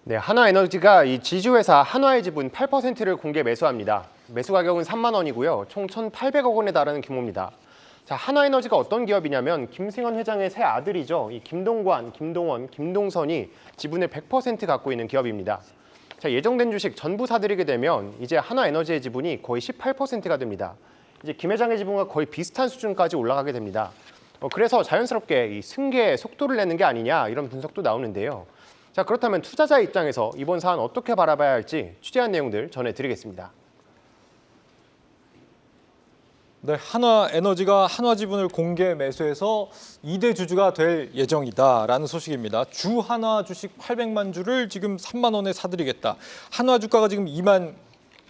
네, 한화에너지가 이 지주회사 한화의 지분 8%를 공개 매수합니다. 매수 가격은 3만 원이고요. 총 1,800억 원에 달하는 규모입니다. 자, 한화에너지가 어떤 기업이냐면 김승현 회장의 새 아들이죠. 이 김동관, 김동원, 김동선이 지분을 100% 갖고 있는 기업입니다. 자, 예정된 주식 전부 사들이게 되면 이제 한화에너지의 지분이 거의 18%가 됩니다. 이제 김 회장의 지분과 거의 비슷한 수준까지 올라가게 됩니다. 그래서 자연스럽게 이 승계에 속도를 내는 게 아니냐 이런 분석도 나오는데요. 자, 그렇다면 투자자 입장에서 이번 사안 어떻게 바라봐야 할지 취재한 내용들 전해드리겠습니다. 네, 한화에너지가 한화지분을 공개 매수해서 2대 주주가 될 예정이다라는 소식입니다. 주 한화 주식 800만 주를 지금 3만 원에 사들이겠다. 한화 주가가 지금 2만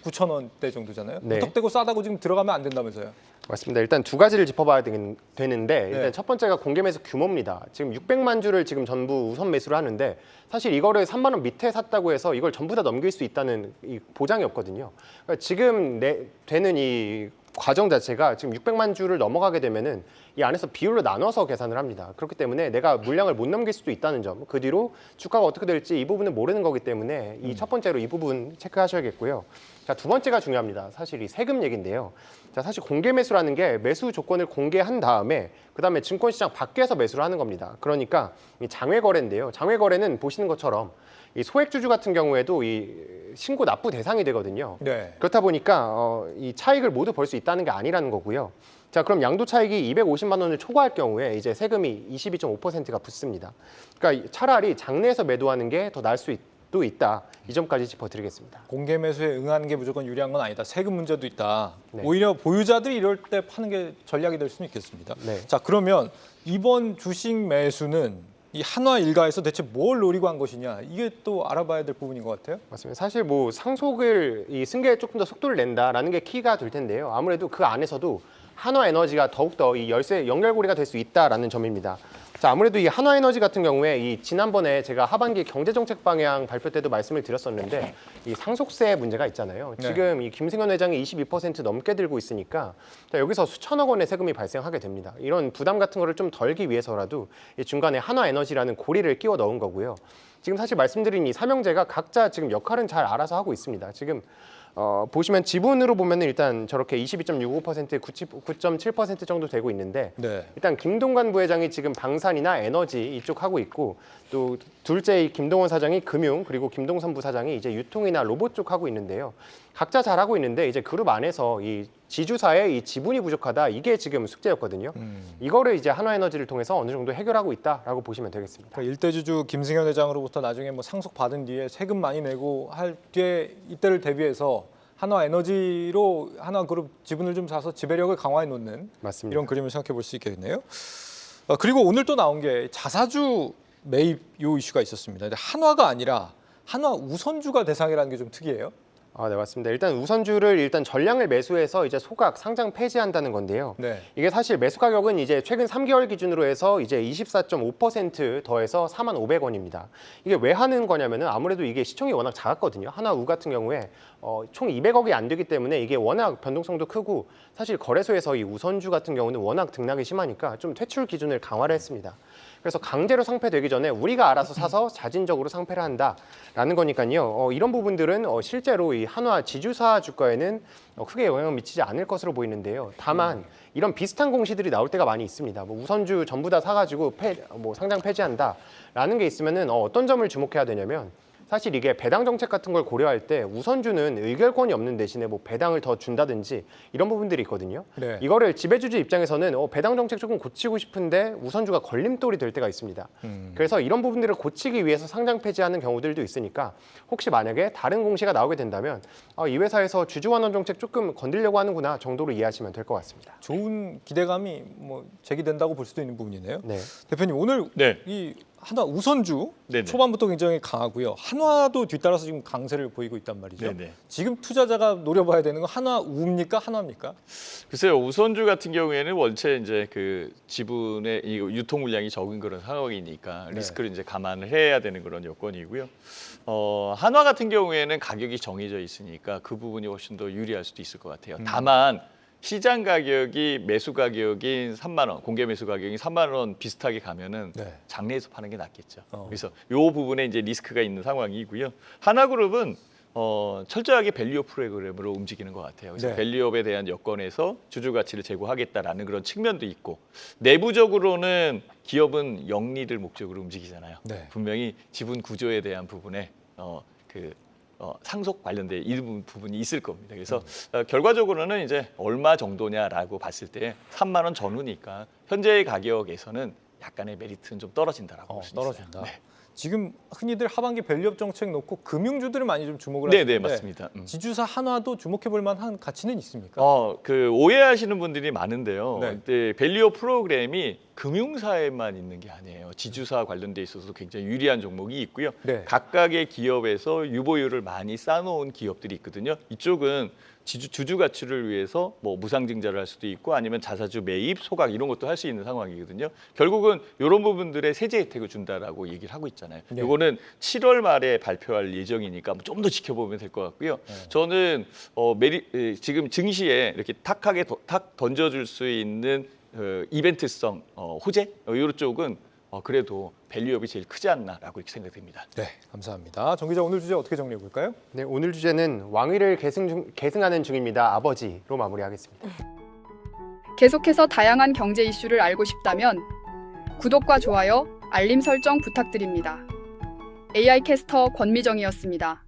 9천 원대 정도잖아요. 네. 무턱대고 싸다고 지금 들어가면 안 된다면서요. 맞습니다. 일단 두 가지를 짚어봐야 되는데 일단 네. 첫 번째가 공개 매수 규모입니다. 지금 600만 주를 지금 전부 우선 매수를 하는데 사실 이거를 3만 원 밑에 샀다고 해서 이걸 전부 다 넘길 수 있다는 이 보장이 없거든요. 그러니까 지금 되는 이 과정 자체가 지금 600만 주를 넘어가게 되면은 이 안에서 비율로 나눠서 계산을 합니다. 그렇기 때문에 내가 물량을 못 넘길 수도 있다는 점, 그 뒤로 주가가 어떻게 될지 이 부분은 모르는 거기 때문에 이 첫 번째로 이 부분 체크하셔야겠고요. 자, 두 번째가 중요합니다. 사실 이 세금 얘기인데요. 자, 사실 공개 매수라는 게 매수 조건을 공개한 다음에 그다음에 증권시장 밖에서 매수를 하는 겁니다. 그러니까 이 장외 거래인데요. 장외 거래는 보시는 것처럼 이 소액주주 같은 경우에도 이 신고 납부 대상이 되거든요. 네. 그렇다 보니까 이 차익을 모두 벌 수 있다는 게 아니라는 거고요. 자, 그럼 양도 차익이 250만 원을 초과할 경우에 이제 세금이 22.5%가 붙습니다. 그러니까 차라리 장내에서 매도하는 게 더 나을 수도 있다. 이 점까지 짚어드리겠습니다. 공개 매수에 응하는 게 무조건 유리한 건 아니다. 세금 문제도 있다. 네. 오히려 보유자들이 이럴 때 파는 게 전략이 될 수는 있겠습니다. 네. 자, 그러면 이번 주식 매수는 이 한화 일가에서 대체 뭘 노리고 한 것이냐, 이게 또 알아봐야 될 부분인 것 같아요. 맞습니다. 사실 뭐 상속을 이 승계에 조금 더 속도를 낸다라는 게 키가 될 텐데요. 아무래도 그 안에서도 한화에너지가 더욱더 이 열쇠 연결고리가 될 수 있다라는 점입니다. 자, 아무래도 이 한화에너지 같은 경우에 이 지난번에 제가 하반기 경제정책 방향 발표 때도 말씀을 드렸었는데 이 상속세 문제가 있잖아요. 네. 지금 이 김승현 회장이 22% 넘게 들고 있으니까 자, 여기서 수천억 원의 세금이 발생하게 됩니다. 이런 부담 같은 거를 좀 덜기 위해서라도 이 중간에 한화에너지라는 고리를 끼워 넣은 거고요. 지금 사실 말씀드린 이 삼형제가 각자 지금 역할은 잘 알아서 하고 있습니다. 지금 보시면 지분으로 보면 일단 저렇게 22.65%, 9.7% 정도 되고 있는데 네. 일단 김동관 부회장이 지금 방산이나 에너지 이쪽 하고 있고 또 둘째 이 김동원 사장이 금융 그리고 김동선 부사장이 이제 유통이나 로봇 쪽 하고 있는데요. 각자 잘하고 있는데 이제 그룹 안에서 이 지주사의 이 지분이 부족하다 이게 지금 숙제였거든요. 이거를 이제 한화에너지를 통해서 어느 정도 해결하고 있다라고 보시면 되겠습니다. 그러니까 일대 주주 김승현 회장으로부터 나중에 뭐 상속 받은 뒤에 세금 많이 내고 할 뒤에 이때를 대비해서 한화에너지로 한화그룹 지분을 좀 사서 지배력을 강화해 놓는 맞습니다. 이런 그림을 생각해 볼 수 있겠네요. 그리고 오늘 또 나온 게 자사주 매입 요 이슈가 있었습니다. 근데 한화가 아니라 한화 우선주가 대상이라는 게 좀 특이해요. 네, 맞습니다. 일단 우선주를 일단 전량을 매수해서 이제 소각 상장 폐지한다는 건데요. 네. 이게 사실 매수 가격은 이제 최근 3개월 기준으로 해서 이제 24.5% 더해서 45,500원입니다. 이게 왜 하는 거냐면은 아무래도 이게 시총이 워낙 작았거든요. 하나우 같은 경우에 총 200억이 안 되기 때문에 이게 워낙 변동성도 크고 사실 거래소에서 이 우선주 같은 경우는 워낙 등락이 심하니까 좀 퇴출 기준을 강화를 했습니다. 그래서 강제로 상폐되기 전에 우리가 알아서 사서 자진적으로 상폐를 한다라는 거니까요. 이런 부분들은 실제로 이 한화 지주사 주가에는 크게 영향을 미치지 않을 것으로 보이는데요. 다만 이런 비슷한 공시들이 나올 때가 많이 있습니다. 뭐 우선주 전부 다 사가지고 상장 폐지한다라는 게 있으면은 어떤 점을 주목해야 되냐면 사실 이게 배당 정책 같은 걸 고려할 때 우선주는 의결권이 없는 대신에 뭐 배당을 더 준다든지 이런 부분들이 있거든요. 네. 이거를 지배주주 입장에서는 배당 정책 조금 고치고 싶은데 우선주가 걸림돌이 될 때가 있습니다. 그래서 이런 부분들을 고치기 위해서 상장 폐지하는 경우들도 있으니까 혹시 만약에 다른 공시가 나오게 된다면 이 회사에서 주주 환원 정책 조금 건들려고 하는구나 정도로 이해하시면 될 것 같습니다. 좋은 기대감이 뭐 제기된다고 볼 수도 있는 부분이네요. 네. 대표님 오늘 네. 이 한화 우선주 네네. 초반부터 굉장히 강하고요. 한화도 뒤따라서 지금 강세를 보이고 있단 말이죠. 네네. 지금 투자자가 노려봐야 되는 건 한화 우입니까, 한화입니까? 글쎄요, 우선주 같은 경우에는 원체 이제 그 지분의 이 유통 물량이 적은 그런 상황이니까 네. 리스크를 이제 감안을 해야 되는 그런 여건이고요. 한화 같은 경우에는 가격이 정해져 있으니까 그 부분이 훨씬 더 유리할 수도 있을 것 같아요. 다만 시장 가격이 매수 가격인 3만 원, 공개 매수 가격이 3만 원 비슷하게 가면은 네. 장내에서 파는 게 낫겠죠. 어. 그래서 요 부분에 이제 리스크가 있는 상황이고요. 하나그룹은 철저하게 밸류업 프로그램으로 움직이는 것 같아요. 그래서 네. 밸류업에 대한 여건에서 주주 가치를 제고하겠다라는 그런 측면도 있고, 내부적으로는 기업은 영리를 목적으로 움직이잖아요. 네. 분명히 지분 구조에 대한 부분에 상속 관련된 일부 부분이 있을 겁니다. 그래서 결과적으로는 이제 얼마 정도냐라고 봤을 때 3만 원 전후니까 현재의 가격에서는 약간의 메리트는 좀 떨어진다라고 볼 수 있어요. 떨어진다. 네. 지금 흔히들 하반기 밸류업 정책 놓고 금융주들을 많이 좀 주목을 네, 하시는데 네, 맞습니다. 지주사 한화도 주목해 볼 만한 가치는 있습니까? 그 오해하시는 분들이 많은데요. 네. 근데 밸류업 프로그램이 금융사에만 있는 게 아니에요. 지주사 관련돼 있어서 굉장히 유리한 종목이 있고요. 네. 각각의 기업에서 유보율을 많이 쌓아놓은 기업들이 있거든요. 이쪽은 주주 가치를 위해서 뭐 무상증자를 할 수도 있고 아니면 자사주 매입, 소각 이런 것도 할 수 있는 상황이거든요. 결국은 이런 부분들의 세제 혜택을 준다라고 얘기를 하고 있잖아요. 네. 이거는 7월 말에 발표할 예정이니까 좀 더 지켜보면 될 것 같고요. 저는 지금 증시에 이렇게 탁하게 탁 던져줄 수 있는 이벤트성 호재 이런 쪽은 그래도 밸류업이 제일 크지 않나라고 이렇게 생각됩니다. 네, 감사합니다. 정 기자 오늘 주제 어떻게 정리해 볼까요? 네, 오늘 주제는 왕위를 계승하는 중입니다. 아버지로 마무리하겠습니다. 계속해서 다양한 경제 이슈를 알고 싶다면 구독과 좋아요, 알림 설정 부탁드립니다. AI 캐스터 권미정이었습니다.